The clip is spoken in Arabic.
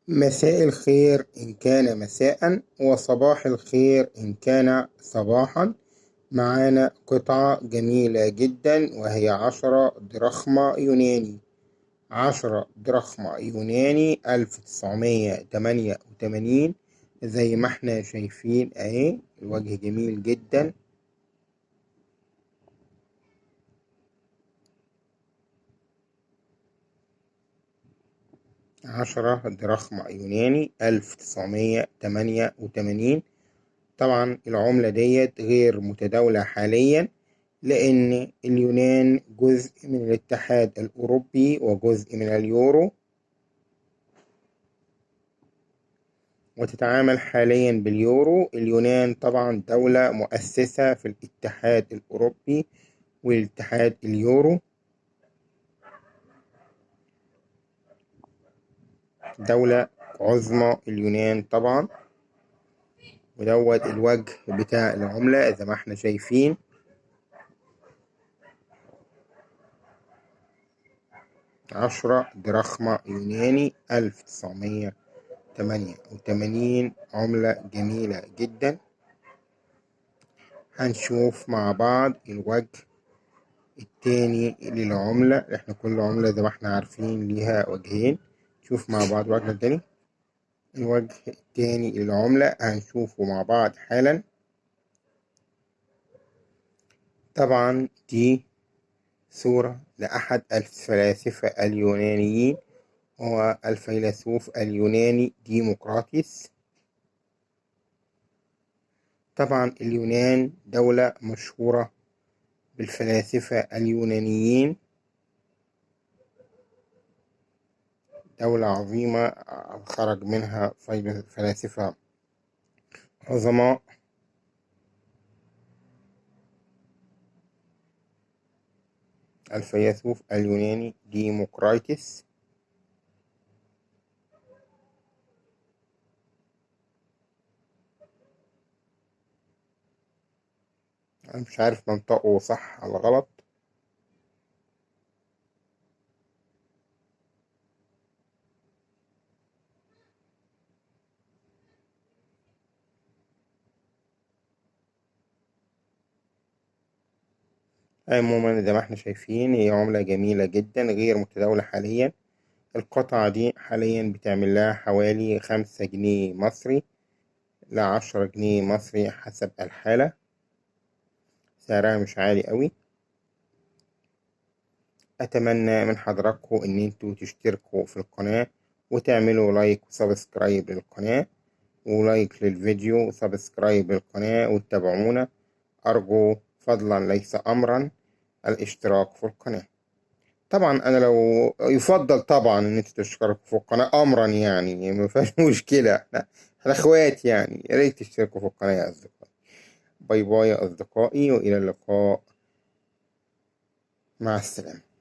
مساء الخير إن كان مساء، وصباح الخير إن كان صباحا. معانا قطعة جميلة جدا وهي 10 دراخما يوناني. 10 دراخما يوناني 1988. زي ما احنا شايفين اهي، الوجه جميل جدا. 10 دراخما يوناني 1988. طبعا العملة ديت غير متداولة حاليا، لأن اليونان جزء من الاتحاد الأوروبي وجزء من اليورو، وتتعامل حاليا باليورو. اليونان طبعا دولة مؤسسة في الاتحاد الأوروبي والاتحاد اليورو، دولة عظمى اليونان طبعا. ودوت الوجه بتاع العملة زي ما احنا شايفين. 10 دراخما يوناني 1988. عملة جميلة جدا. هنشوف مع بعض الوجه التاني للعملة. احنا كل عملة زي ما احنا عارفين ليها وجهين. نشوف مع بعض الوجه التاني. الوجه التاني للعملة هنشوفه مع بعض حالا. طبعا دي صورة لأحد الفلاسفة اليونانيين، هو الفيلسوف اليوناني ديمقراطيس. طبعا اليونان دولة مشهورة بالفلاسفة اليونانيين، دولة عظيمة خرج منها فلاسفة عظماء. الفيلسوف اليوناني ديمقراطيس. أنا مش عارف منطقه صح ولا غلط. عموما زي ما احنا شايفين هي عملة جميلة جدا غير متداولة حاليا. القطعة دي حاليا بتعمل لها حوالي 5 جنيه مصري ل10 جنيه مصري حسب الحالة. سعرها مش عالي قوي. أتمنى من حضراتكم إن انتوا تشتركوا في القناة وتعملوا لايك وسبسكرايب للقناة، ولايك للفيديو وسبسكرايب للقناة وتتابعونا. أرجو فضلا ليس أمرا الاشتراك في القناة. طبعا أنا لو يفضل طبعا إن انتوا تشتركوا في القناة أمرا، يعني مفيهاش مشكلة. احنا اخوات يعني، يا ريت تشتركوا في القناة يا أصدقائي. باي باي يا أصدقائي، وإلى اللقاء. مع السلامة.